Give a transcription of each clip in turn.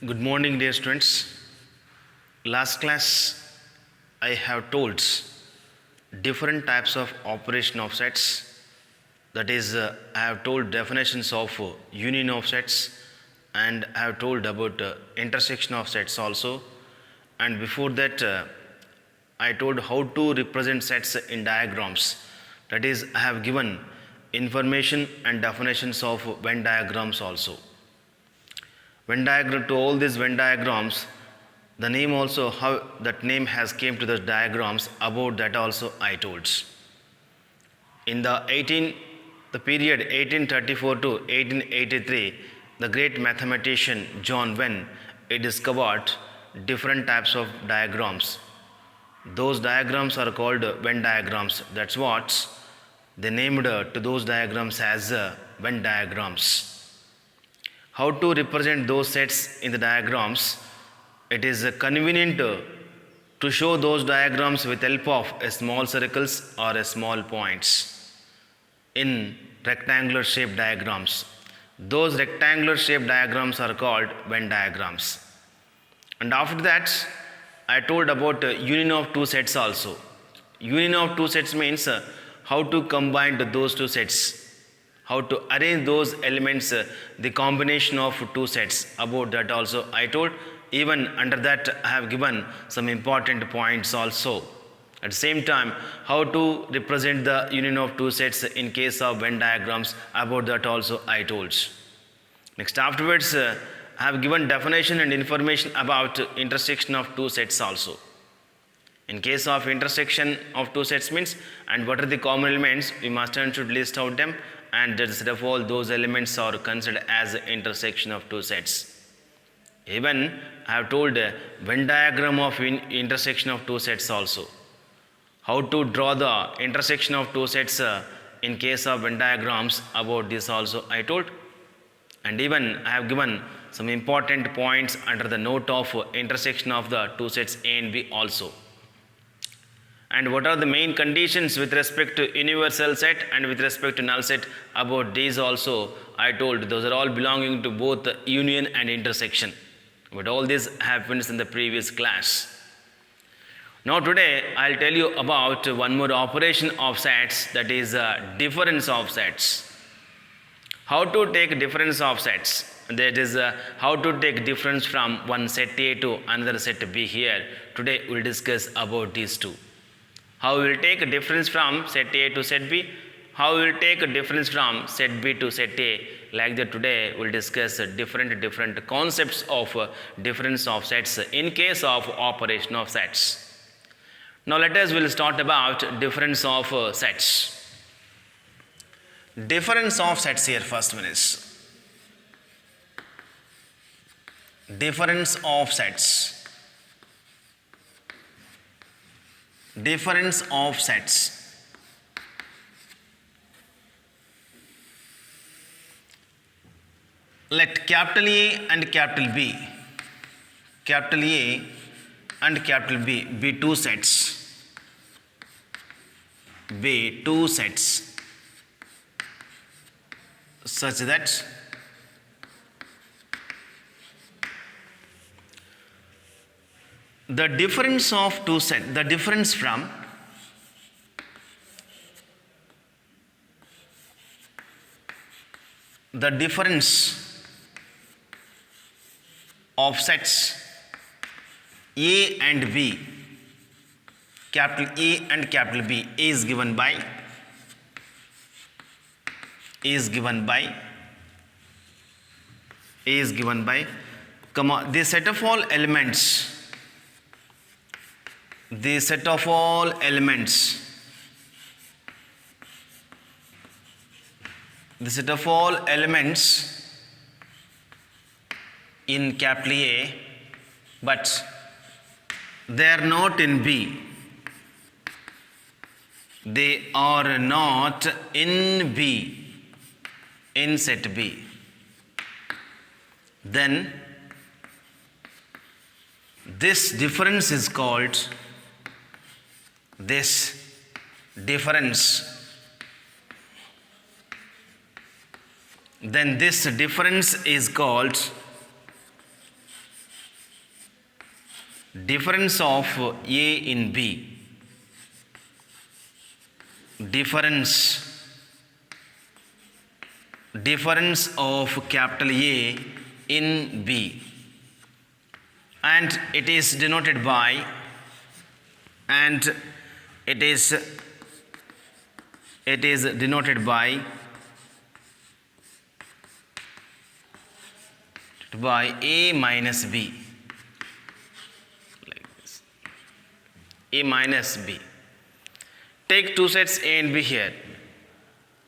Good morning, dear students. Last class, I have told different types of operation of sets. That is, I have told definitions of union of sets, and I have told about intersection of sets also. And before that, I told how to represent sets in diagrams. That is, I have given information and definitions of Venn diagrams also. Venn diagram, to all these Venn diagrams, the name also, how that name has came to the diagrams, about that also I told. In the period 1834 to 1883, the great mathematician John Venn, he discovered different types of diagrams. Those diagrams are called Venn diagrams. That's what they named to those diagrams as Venn diagrams. How to represent those sets in the diagrams? It is convenient to show those diagrams with help of a small circles or a small points in rectangular shaped diagrams. Those rectangular shaped diagrams are called Venn diagrams. And after that, I told about union of two sets also. Union of two sets means how to combine those two sets, how to arrange those elements, the combination of two sets. About that also I told. Even under that I have given some important points also. At the same time, how to represent the union of two sets in case of Venn diagrams. About that also I told. Next, afterwards, I have given definition and information about intersection of two sets also. In case of intersection of two sets means, and what are the common elements, we must and should list out them, and the set of all those elements are considered as intersection of two sets. Even I have told Venn diagram of intersection of two sets also. How to draw the intersection of two sets in case of Venn diagrams. About this also I told. And even I have given some important points under the note of intersection of the two sets A and B also. And what are the main conditions with respect to universal set and with respect to null set? About these also I told. Those are all belonging to both union and intersection. But all this happens in the previous class. Now today I will tell you about one more operation of sets, that is difference of sets. How to take difference of sets, that is how to take difference from one set A to another set B here. Today we will discuss about these two. How we will take a difference from set A to set B, how we will take a difference from set B to set A. Like that today we will discuss different concepts of difference of sets in case of operation of sets. Now let us will start about difference of sets. Difference of sets here, first one is difference of sets. Difference of sets. Let capital A and capital B, capital A and capital B be two sets, be two sets, such that the difference of two sets, the difference from the difference of sets A and B, capital A and capital B, is given by comma, the set of all elements, the set of all elements, the set of all elements in capital A, but they are not in B. They are not in B, in set B. Then this difference is called, this difference, then this difference is called difference of A in B, difference of capital A in B, and it is denoted by, and it is denoted by A minus B, like this, A minus B. Take two sets A and B here,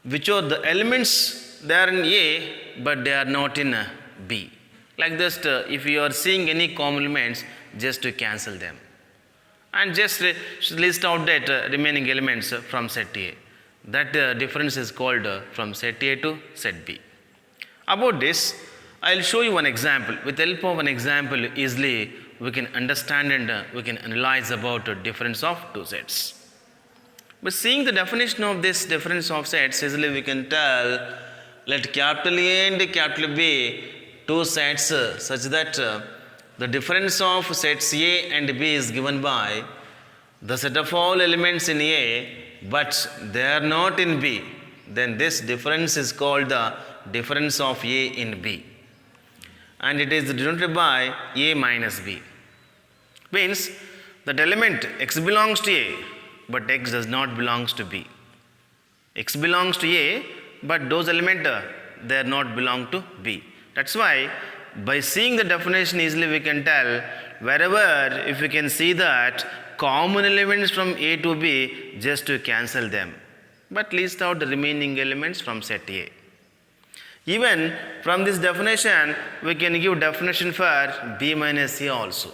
which are the elements, they are in A but they are not in B. Like this, if you are seeing any common elements, just to cancel them and just list out that remaining elements from set A. That difference is called from set A to set B. About this, I will show you one example. With the help of an example, easily we can understand and we can analyze about the difference of two sets. But seeing the definition of this difference of sets, easily we can tell, let capital A and capital B two sets such that the difference of sets A and B is given by the set of all elements in A but they are not in B. Then this difference is called the difference of A in B, and it is denoted by A minus B. Means that element X belongs to A but X does not belongs to B. X belongs to A but those elements they are not belong to B. That's why by seeing the definition easily we can tell, wherever if we can see that common elements from A to B, just to cancel them but list out the remaining elements from set A. Even from this definition we can give definition for B minus A also.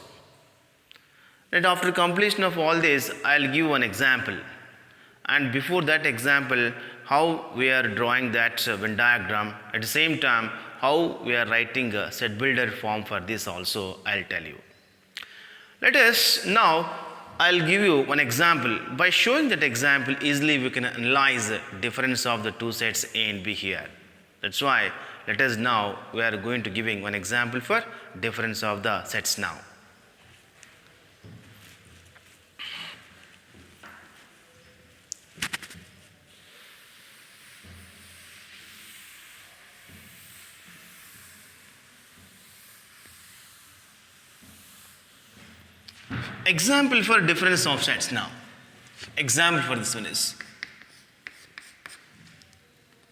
Right, after completion of all this, I will give one example, and before that example how we are drawing that Venn diagram, at the same time how we are writing a set builder form for this also I will tell you. Let us now, I will give you one example. By showing that example, easily we can analyze the difference of the two sets A and B here. That's why let us now, we are going to giving one example for difference of the sets now. Example for difference of sets now. Example for this one is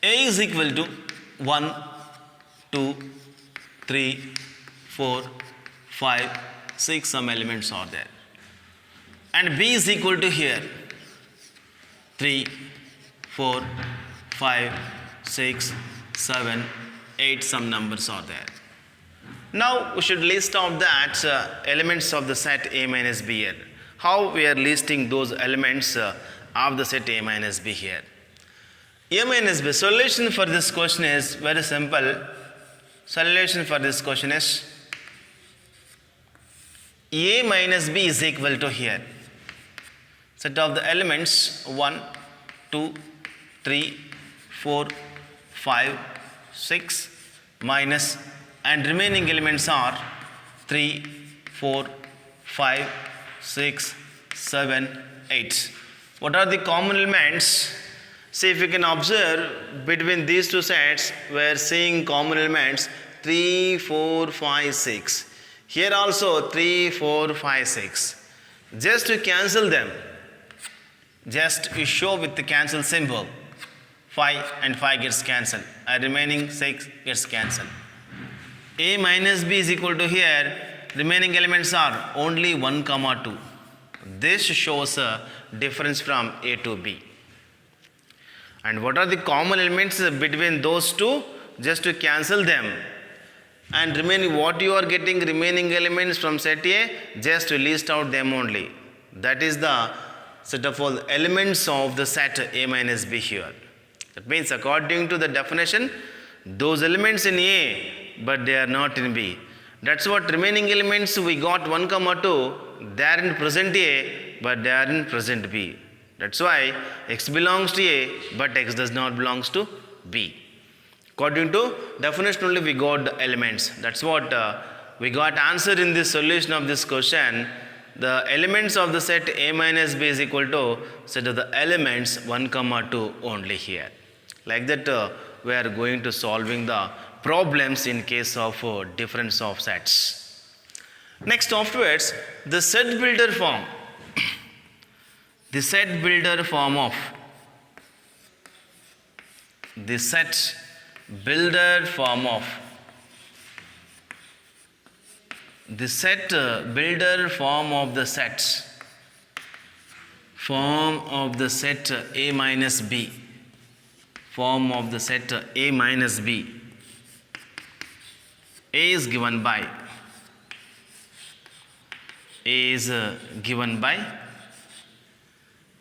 A is equal to 1, 2, 3, 4, 5, 6, some elements are there. And B is equal to here 3, 4, 5, 6, 7, 8, some numbers are there. Now we should list out that elements of the set A minus B here. How we are listing those elements of the set A minus B here. A minus B. Solution for this question is very simple. Solution for this question is A minus B is equal to here. Set of the elements 1, 2, 3, 4, 5, 6 minus, and remaining elements are 3, 4, 5, 6, 7, 8. What are the common elements? See, if you can observe between these two sets, we are seeing common elements 3, 4, 5, 6. Here also 3, 4, 5, 6. Just to cancel them, just you show with the cancel symbol. 5 and 5 gets cancelled, and remaining 6 gets cancelled. A minus B is equal to here, remaining elements are only 1, 2. This shows a difference from A to B. And what are the common elements between those two? Just to cancel them. And remaining, what you are getting remaining elements from set A, just to list out them only. That is the set of all elements of the set A minus B here. That means according to the definition, those elements in A but they are not in B. That's what remaining elements we got 1, 2, they are in present A but they are in present B. That's why X belongs to A but X does not belongs to B. According to definition only we got the elements. That's what we got answer in this solution of this question. the elements of the set A minus B is equal to set of the elements 1 comma 2 only here. Like that we are going to solving the problems in case of difference of sets. Next afterwards, the set builder form. The set builder form of the set builder form of the set builder form of the sets form of the set A minus B form of the set A minus B. A is given by A is given by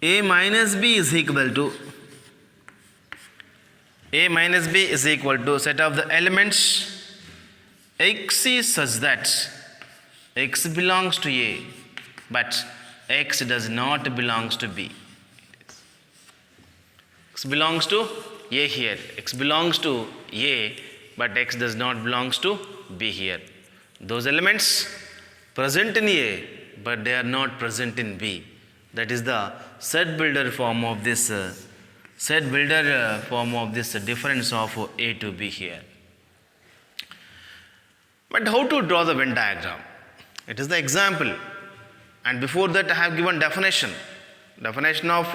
A minus B is equal to A minus B is equal to set of the elements X is such that X belongs to A, but X does not belongs to B. X belongs to A here. X belongs to A, but X does not belongs to B here. Those elements present in A, but they are not present in B. That is the set builder form of this difference of A to B here. But how to draw the Venn diagram? It is the example, and before that I have given definition. Definition of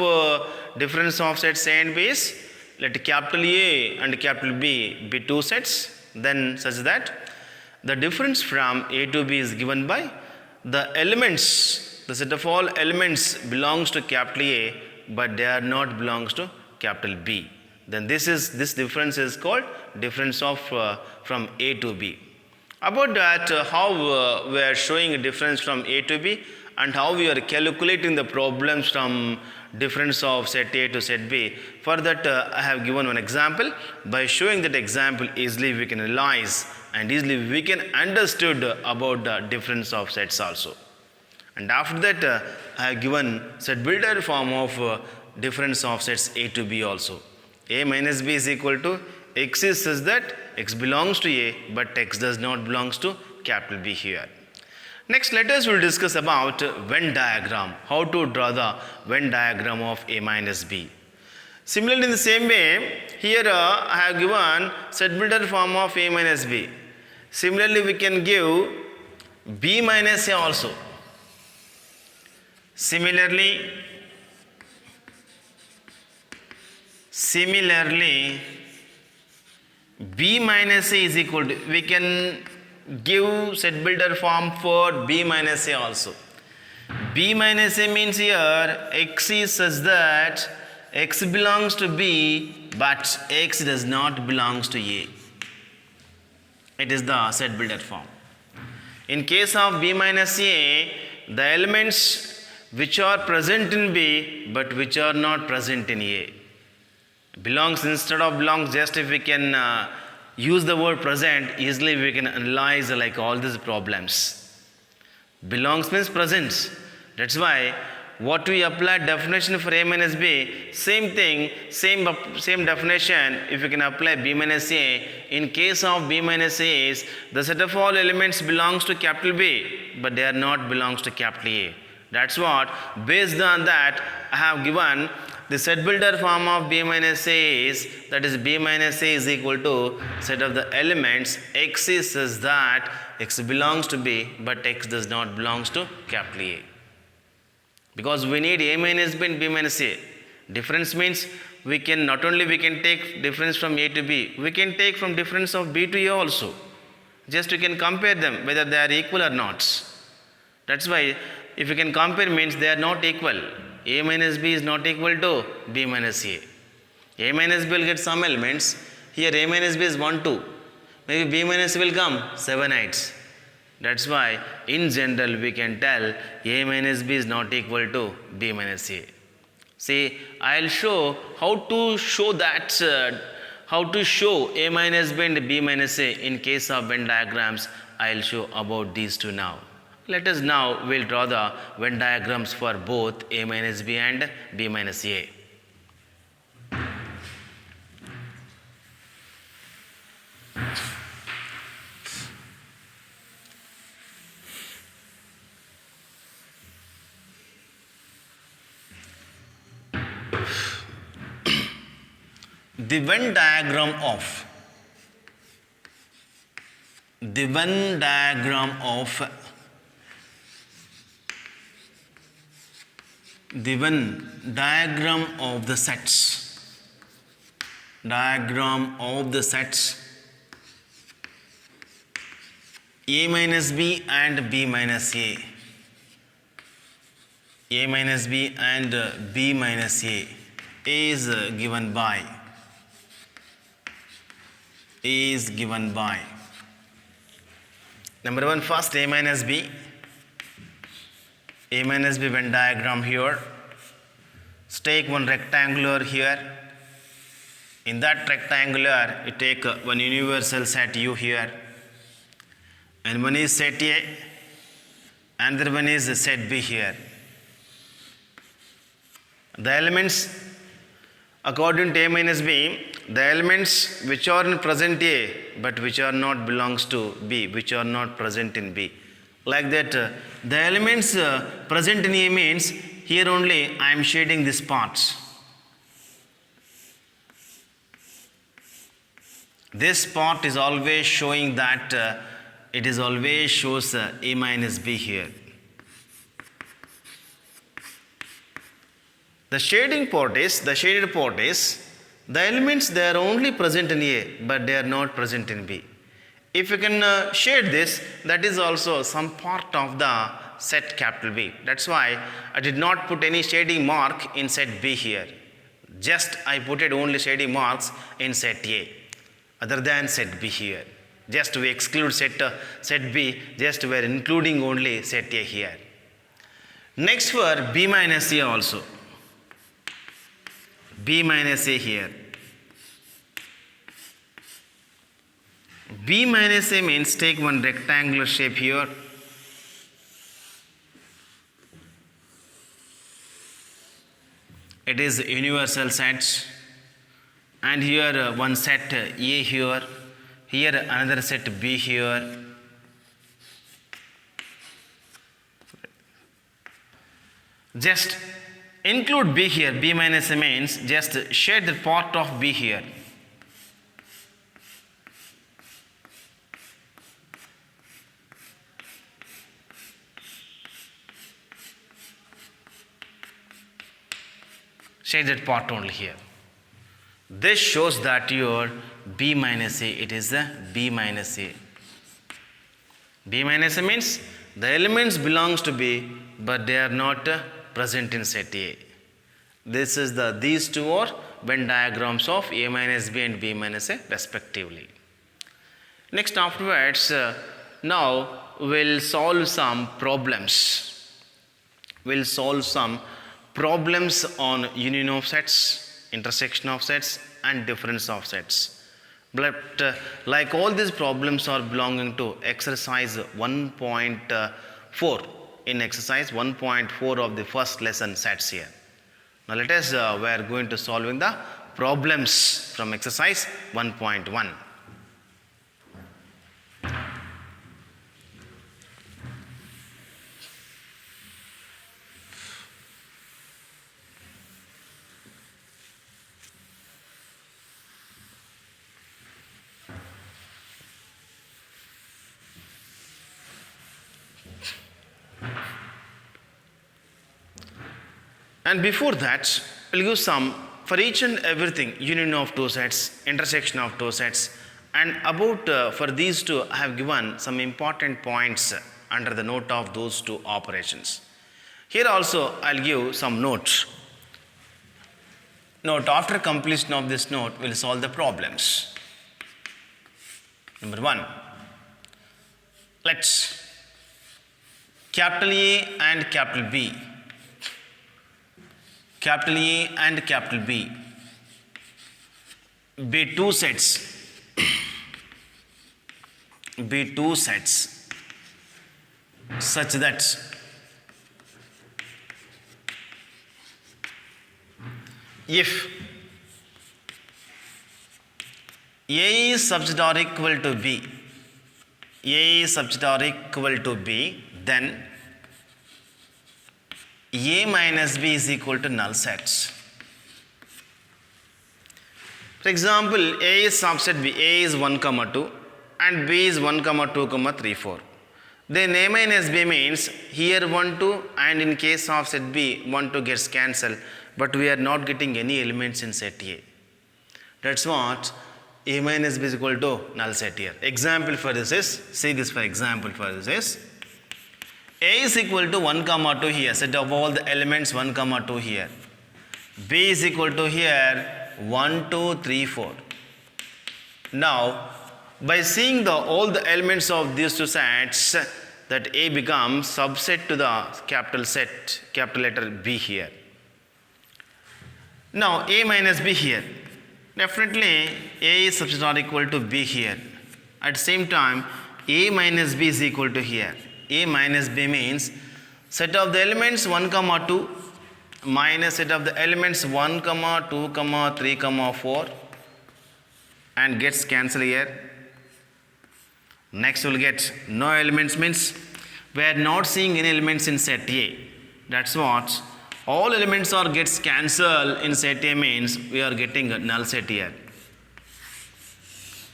difference of sets A and B is, let capital A and capital B be two sets, then such that the difference from A to B is given by the elements, the set of all elements belongs to capital A, but they are not belongs to capital B. Then this difference is called difference of from A to B. About that, how we are showing a difference from A to B and how we are calculating the problems from difference of set A to set B. For that, I have given one example. By showing that example, easily we can analyze and easily we can understood about the difference of sets also. And after that, I have given set builder form of difference of sets A to B also. A minus B is equal to X is such that X belongs to A, but X does not belongs to capital B here. Next, let us will discuss about Venn diagram, how to draw the Venn diagram of A minus B. Similarly, in the same way, here I have given set builder form of A minus B. Similarly, we can give B minus A also. Similarly, B minus A is equal to, we can give set builder form for B minus A also. B minus A means here X is such that X belongs to B, but X does not belongs to A. It is the set builder form. In case of B minus A, the elements which are present in B but which are not present in A. Belongs instead of belongs, just if we can use the word present, easily we can analyze like all these problems. Belongs means present. That's why what we apply definition for A minus B, same thing, same definition if we can apply B minus A. In case of B minus A is the set of all elements belongs to capital B, but they are not belongs to capital A. That's what, based on that, I have given the set builder form of B minus A is, that is B minus A is equal to set of the elements X is such that X belongs to B, but X does not belongs to capital A. Because we need A minus B and B minus A. Difference means we can not only we can take difference from A to B, we can take from difference of B to A also. Just we can compare them whether they are equal or not. That's why if you can compare means they are not equal. A minus B is not equal to B minus A. A minus B will get some elements. Here A minus B is 1, 2. Maybe B minus A will come 7, 8. That's why in general we can tell A minus B is not equal to B minus A. See, I'll show how to show that, how to show A minus B and B minus A in case of Venn diagrams. I'll show about these two now. Let us now we'll draw the Venn diagrams for both A minus B and B minus A. the Venn diagram of the Venn diagram of the Venn diagram of the sets, diagram of the sets A minus B and B minus A, A minus B and B minus A is given by number one, first A minus B Venn diagram here. Take one rectangular here. In that rectangular, you take one universal set U here, and one is set A, another one is set B here. The elements, according to A minus B, the elements which are in present A but which are not belongs to B, which are not present in B. Like that, the elements present in A means here only I am shading these parts. This part is always showing that it is always shows A minus B here. The shaded part is the elements, they are only present in A but they are not present in B. If you can shade this, that is also some part of the set capital B. That's why I did not put any shading mark in set B here. Just I put it only shading marks in set A other than set B here. Just we exclude set B, just we are including only set A here. Next for B minus A also. B minus A here. B minus A means take one rectangular shape here. It is universal sets, and here one set A here, here another set B here. Just include B here. B minus A means just shade the part of B here. Shaded part only here. This shows that your B minus A, it is a B minus A. B minus A means the elements belongs to B but they are not present in set A. This is these two are Venn diagrams of A minus B and B minus A respectively. Next afterwards, now we'll solve some problems. We'll solve some problems on union of sets, intersection of sets and difference of sets. But like all these problems are belonging to exercise 1.4 in exercise 1.4 of the first lesson sets here. Now let us, we are going to solving the problems from exercise 1.1. And before that, we'll give some for each and everything, union of two sets, intersection of two sets, and about for these two I have given some important points under the note of those two operations. Here also I'll give some notes. Note, after completion of this note, we'll solve the problems. Number one, let's capital A and capital B. Capital A and capital B be two sets. Be two sets such that if A is subset or equal to B, A is subset or equal to B, then A minus B is equal to null sets. For example, A is subset B. A is 1 comma 2 and B is 1 comma 2 comma 3 4. Then A minus B means here 1 2 and in case of set B 1 2 gets cancelled, but we are not getting any elements in set A. That's what A minus B is equal to null set here. Example for this is, see this for example for this is, A is equal to 1 comma 2 here, set of all the elements 1 comma 2 here. B is equal to here 1 2 3 4. Now by seeing all the elements of these two sets, that A becomes subset to the capital set, capital letter B here. Now A minus B here, definitely A is subset or equal to B here. At the same time A minus B is equal to here. A minus B means set of the elements 1 comma 2 minus set of the elements 1 comma 2 comma 3 comma 4 and gets cancelled here. Next we'll get no elements means we are not seeing any elements in set A. That's what all elements are gets cancelled in set A means we are getting a null set here.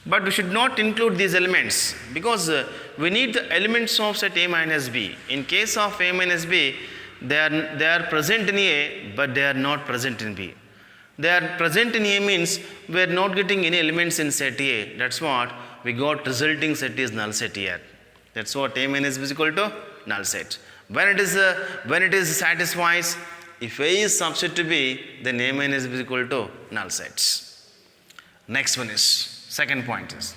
But we should not include these elements because we need the elements of set A minus B. In case of A minus B, they are present in A but they are not present in B. They are present in A means we are not getting any elements in set A. That's what we got resulting set is null set here. That's what A minus B is equal to null set. When it is satisfies, if A is subset to B, then A minus B is equal to null sets. Next one is, second point is,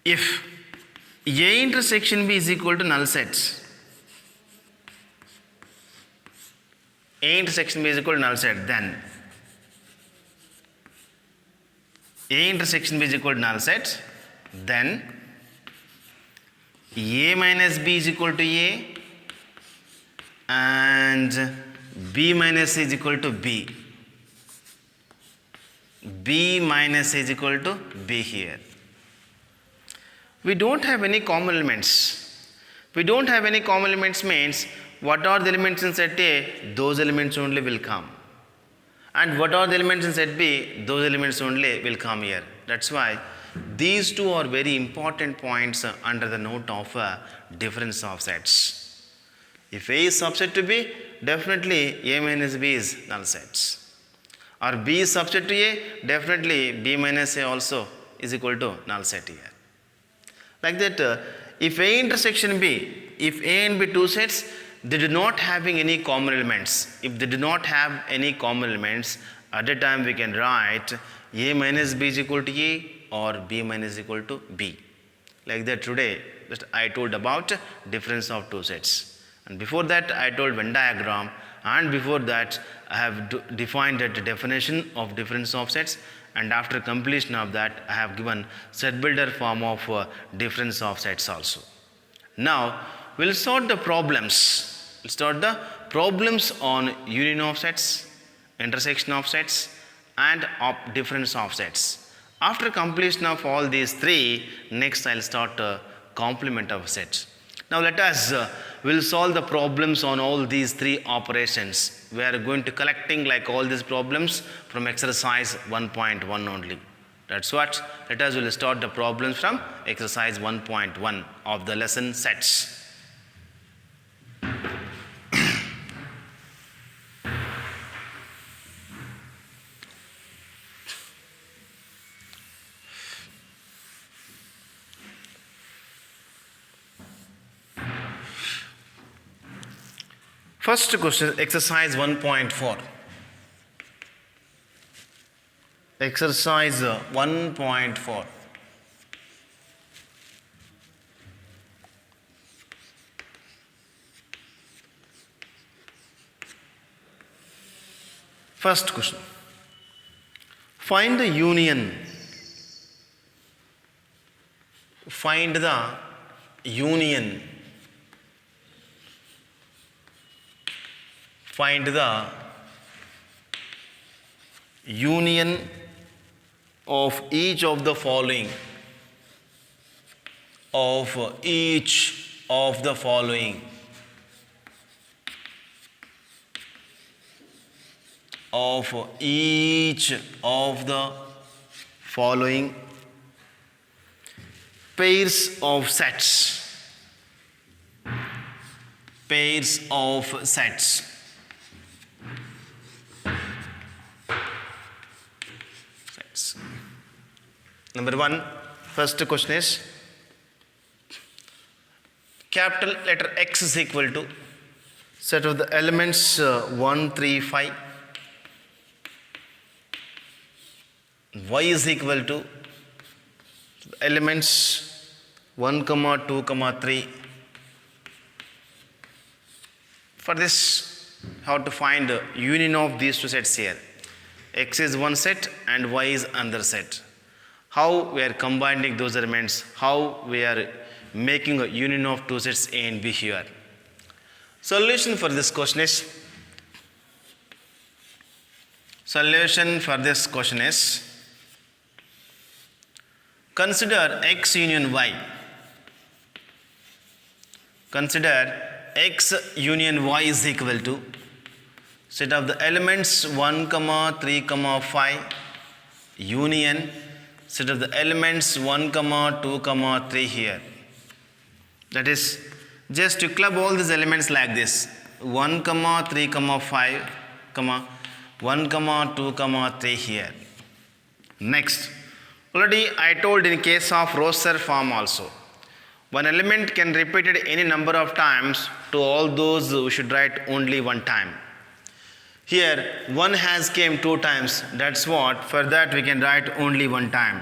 if A intersection B is equal to null sets, A intersection B is equal to null set, then A intersection B is equal to null set, then A minus B is equal to A and B minus A is equal to B. B minus A is equal to B here. We don't have any common elements. We don't have any common elements means what are the elements in set A? Those elements only will come. And what are the elements in set B? Those elements only will come here. That's why these two are very important points under the note of difference of sets. If A is subset to B, definitely A minus B is null sets. Or B is subset to A, definitely B minus A also is equal to null set here. Like that, if A intersection B, if A and B two sets, they do not having any common elements. If they do not have any common elements, at that time we can write A minus B is equal to A or B minus equal to B. Like that today, just I told about difference of two sets. And before that I told Venn diagram, and before that I have defined the definition of difference of sets, and after completion of that I have given set builder form of difference of sets also. Now we'll start the problems. We'll start the problems on union of sets, intersection of sets and difference of sets. After completion of all these three, next I'll start complement of sets. Now let us we'll solve the problems on all these three operations. We are going to collecting like all these problems from exercise 1.1 only. That's what. Let us will start the problems from exercise 1.1 of the lesson sets. First question, exercise 1.4. Exercise 1.4. First question. Find the union. Find the union. Find the union of each of the following. Of each of the following. of each of the following pairs of sets. Pairs of sets. Number one, first question is capital letter X is equal to set of the elements 1, 3, 5. Y is equal to elements 1, 2, 3. For this, how to find the union of these two sets here. X is one set and Y is another set. How we are combining those elements, how we are making a union of two sets A and B here. Solution for this question is consider X union Y. Consider X union Y is equal to set of the elements 1, 3, 5 union set of the elements 1, 2, 3 here. That is, just to club all these elements like this 1, 3, 5, 1, 2, 3 here. Next, already I told in case of Rosser form also, one element can repeat it any number of times. To all those we should write only one time. Here 1 has came 2 times, that's what, for that we can write only one time.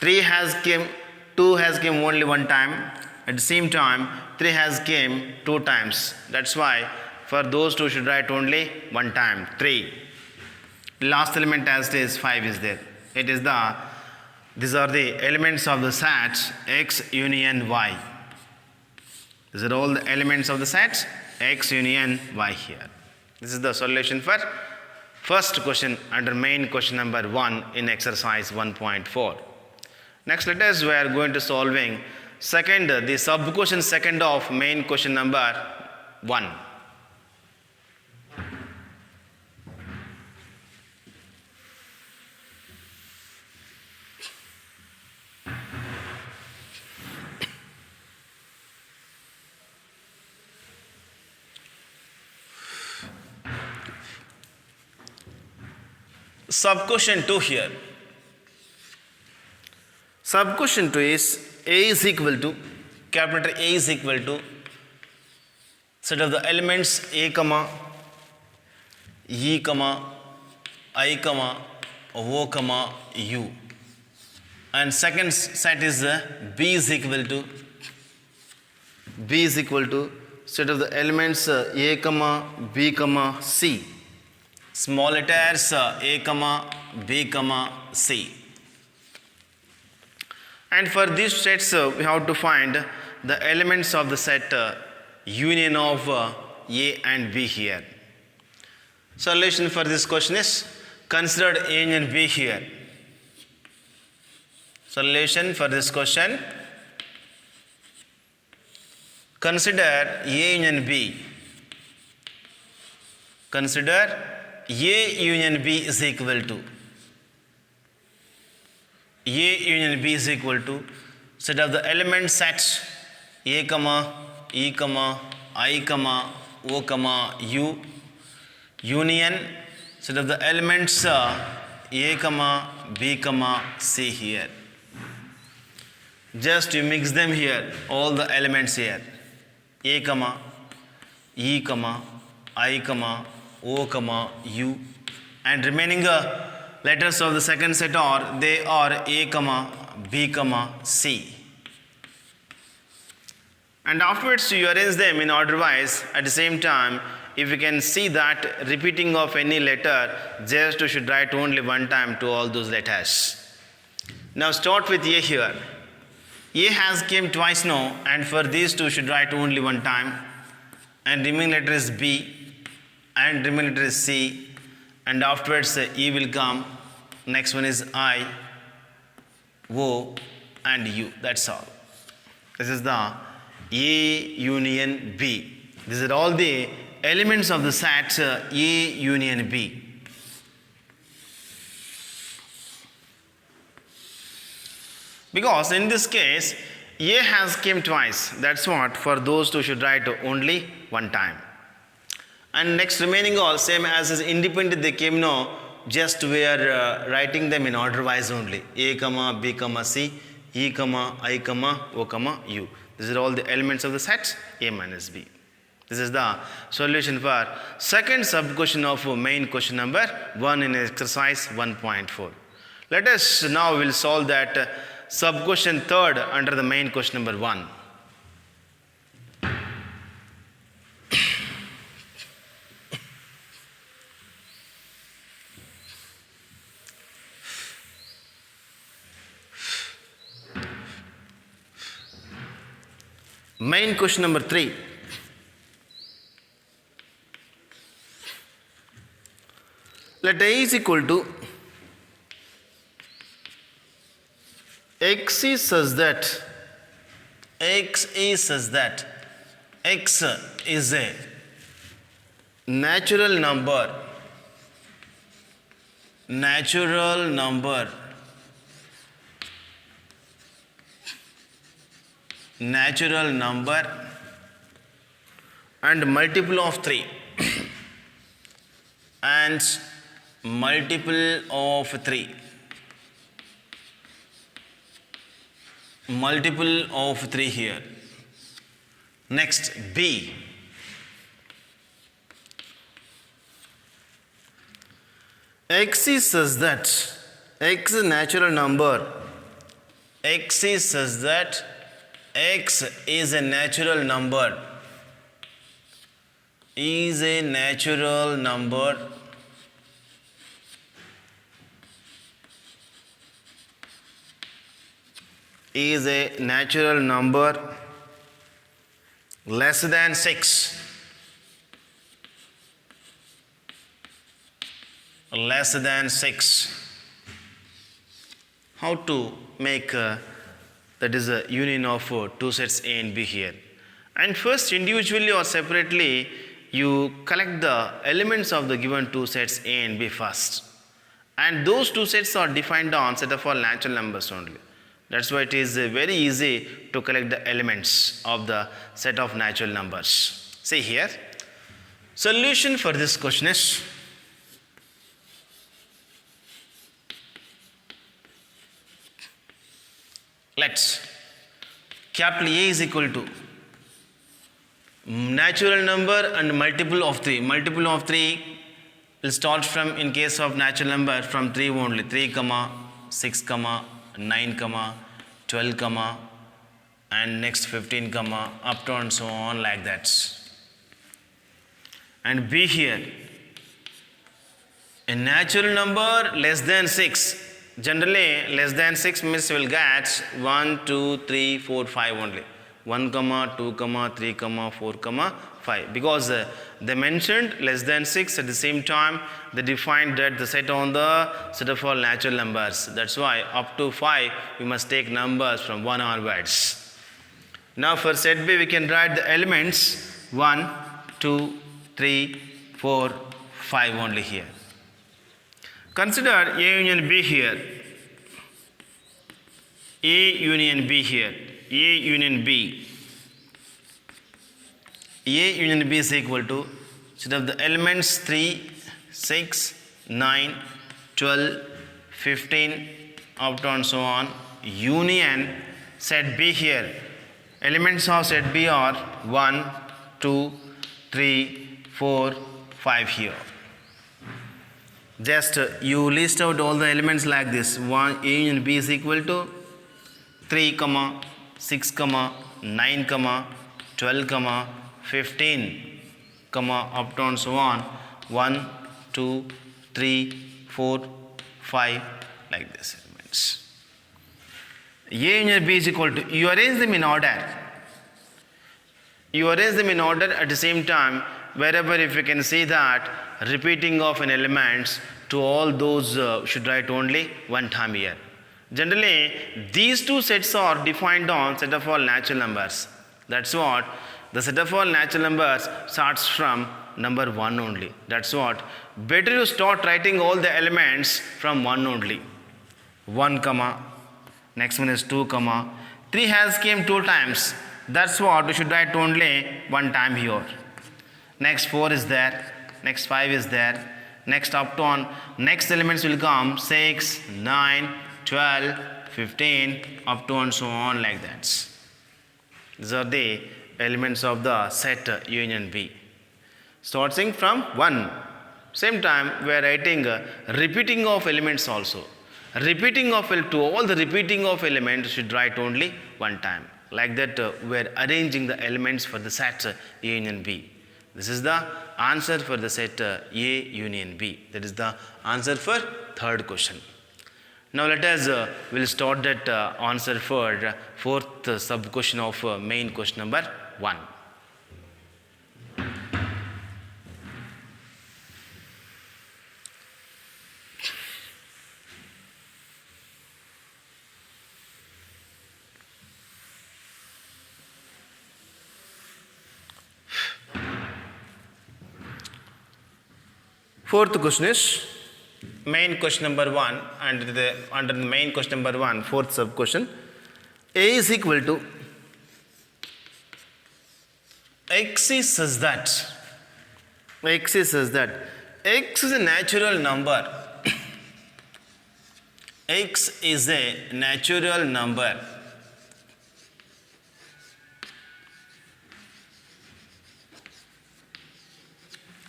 2 has came only one time. At the same time 3 has came 2 times, that's why for those two should write only one time, 3. Last element as it is 5 is there. These are the elements of the set X union Y. These are all the elements of the set X union Y here. This is the solution for first question under main question number 1 in exercise 1.4. Next, let us we are going to solving second, the sub question second of main question number 1. Sub question 2 here. Sub question 2 is A is equal to, capital A is equal to set of the elements A, E, I, O, U. And second set is B is equal to set of the elements A, B, C. Small letters A, B, C. And for these sets we have to find the elements of the set union of A and B here. Solution for this question is consider A union B here. Solution for this question, consider A union B. Consider A union B is equal to set of the element sets A, E, I, O, U union set of the elements A, B, C here. Just you mix them here, all the elements here A, E, I, O, U, and remaining letters of the second set are A, B, C. And afterwards you arrange them in order wise. At the same time, if you can see that repeating of any letter, just you should write only one time to all those letters. Now start with A here. A has came twice now, and for these two should write only one time. And remaining letter is B, and remaining letter is C, and afterwards E will come. Next one is I, O, and U. That's all. This is the A union B. These are all the elements of the set A union B. Because in this case, A has came twice. That's what, for those two should write only one time. And next remaining all same as is independent they came now, just we are writing them in order wise only. A, B, C, E, I, O, U. These are all the elements of the set A minus B. This is the solution for second sub question of main question number 1 in exercise 1.4. Let us now will solve that sub question third under the main question number 1. Main question number 3. Let A is equal to x is such that x is a natural number and multiple of 3 and multiple of 3 here. Next, B. X is such that x is a natural number. X is such that x is a natural number. Is a natural number. Is a natural number less than 6. Less than 6. How to make that is a union of two sets A and B here? And first, individually or separately, you collect the elements of the given two sets A and B first. And those two sets are defined on set of all natural numbers only. That's why it is very easy to collect the elements of the set of natural numbers. See here, solution for this question is let's capital A is equal to natural number and multiple of 3. Multiple of 3 will start from, in case of natural number, from 3 only. 3, 6, 9, 12, and next 15, up to and so on like that. And B here, a natural number less than 6. Generally, less than 6 means we will get 1, 2, 3, 4, 5 only. 1, 2, 3, 4, 5. Because they mentioned less than 6, at the same time they defined that the set on the set of all natural numbers. That's why up to 5 we must take numbers from 1 onwards. Now for set B we can write the elements 1, 2, 3, 4, 5 only here. Consider A union B here. A union B here. A union B. A union B is equal to set of the elements 3, 6, 9, 12, 15, up to and so on. Union set B here. Elements of set B are 1, 2, 3, 4, 5 here. Just you list out all the elements like this. 1 A union B is equal to 3, 6, 9, 12, 15, up to and so on. 1, 2, 3, 4, 5 like this elements. A union B is equal to, you arrange them in order. You arrange them in order at the same time. Wherever if you can see that repeating of an elements to all those should write only one time here. Generally, these two sets are defined on set of all natural numbers. That's what the set of all natural numbers starts from number 1 only. That's what. Better you start writing all the elements from 1 only. 1 comma. Next one is 2 comma. 3 has came 2 times. That's what. You should write only 1 time here. Next 4 is there. Next 5 is there. Next up to on. Next elements will come 6, 9, 12, 15, up to and so on like that. These are the elements of the set union B. Starting from 1. Same time we are writing repeating of elements also. Repeating of to all the repeating of elements should write only 1 time. Like that we are arranging the elements for the set A union B. This is the answer for the set A union B. That is the answer for third question. Now let us will start that answer for fourth sub question of main question number 1. Fourth question is main question number 1, and under the main question number 1, fourth sub question. A is equal to x is such that x is a natural number. X is a natural number.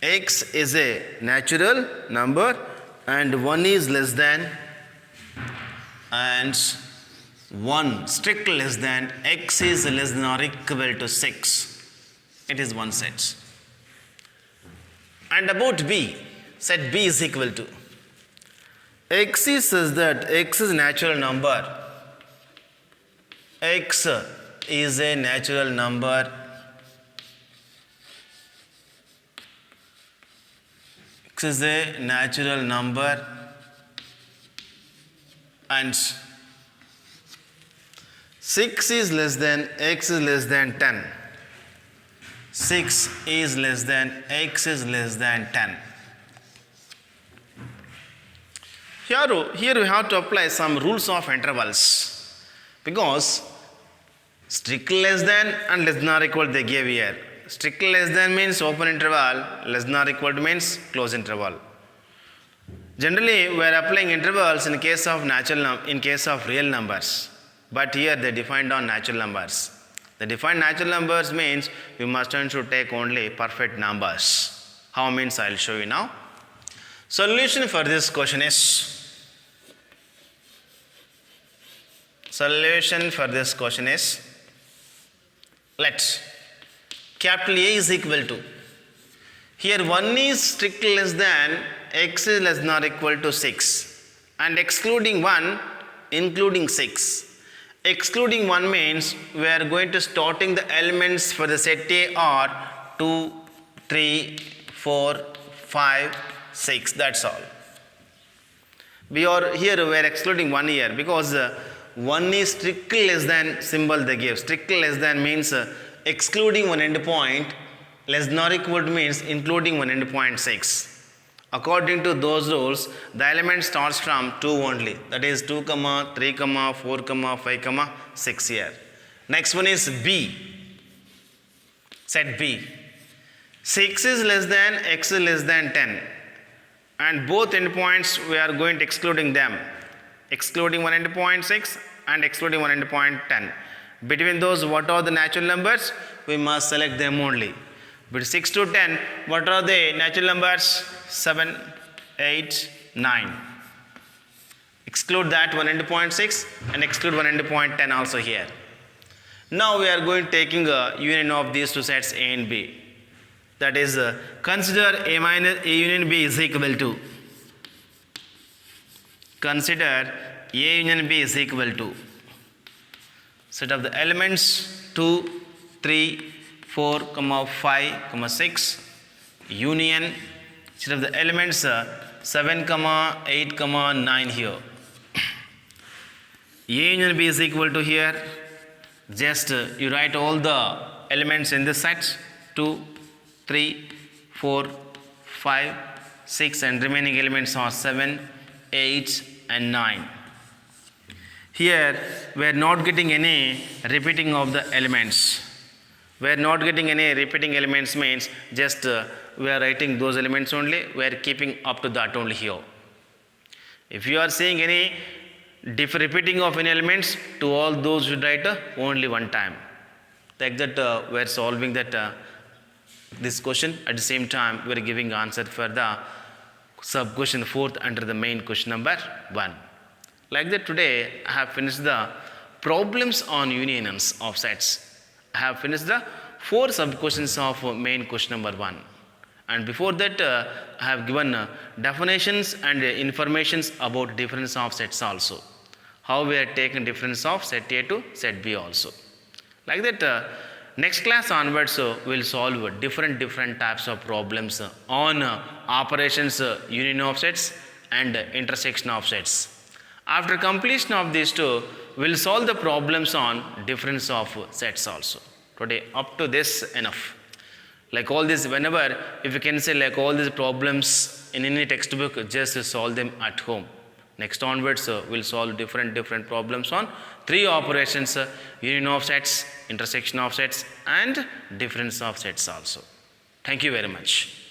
X is a natural number and 1 is less than and 1 strictly less than, x is less than or equal to 6. It is one set. And about B, set B is equal to x is such that x is a natural number. X is a natural number. X is a natural number and 6 is less than, x is less than 10. 6 is less than, x is less than 10. Here we have to apply some rules of intervals, because strictly less than and less than or equal they gave here. Strictly less than means open interval, less than or equal to means close interval. Generally, we are applying intervals in case of real numbers, but here they defined on natural numbers. The defined natural numbers means we must and should take only perfect numbers. How means I will show you now. Solution for this question is let capital A is equal to, here 1 is strictly less than, x is less than or equal to 6, and excluding 1 including 6. Excluding 1 means we are going to starting the elements for the set A are 2, 3, 4, 5, 6, that's all. We are excluding 1 here because 1 is strictly less than symbol they give. Strictly less than means excluding one endpoint, less than or equal to means including one endpoint 6. According to those rules, the element starts from 2 only. That is 2, 3, 4, 5, 6 here. Next one is B. Set B. 6 is less than, x is less than 10. And both endpoints we are going to excluding them. Excluding one endpoint 6 and excluding one endpoint 10. Between those, what are the natural numbers? We must select them only. But 6 to 10, what are the natural numbers? 7, 8, 9. Exclude that one endpoint 6 and exclude one endpoint 10 also here. Now we are going to taking a union of these two sets A and B. That is, consider A minus A union B is equal to. Consider A union B is equal to set of the elements 2, 3, 4, 5, 6 union set of the elements 7, 8, 9 here. A union B is equal to here. Just you write all the elements in this set 2, 3, 4, 5, 6 and remaining elements are 7, 8 and 9. Here we are not getting any repeating of the elements. We are not getting any repeating elements means just we are writing those elements only, we are keeping up to that only here. If you are seeing any repeating of any elements, to all those you write only one time. Like that we are solving that this question, at the same time we are giving answer for the sub question 4th under the main question number 1. Like that today I have finished the problems on unions of sets. I have finished the 4 sub questions of main question number 1. And before that I have given definitions and informations about difference of sets also. How we are taking difference of set A to set B also. Like that next class onwards we will solve different types of problems on operations union of sets and intersection of sets. After completion of these two, we will solve the problems on difference of sets also. Today up to this enough. Like all this, whenever if you can say like all these problems in any textbook, just solve them at home. Next onwards we will solve different problems on 3 operations, union of sets, intersection of sets and difference of sets also. Thank you very much.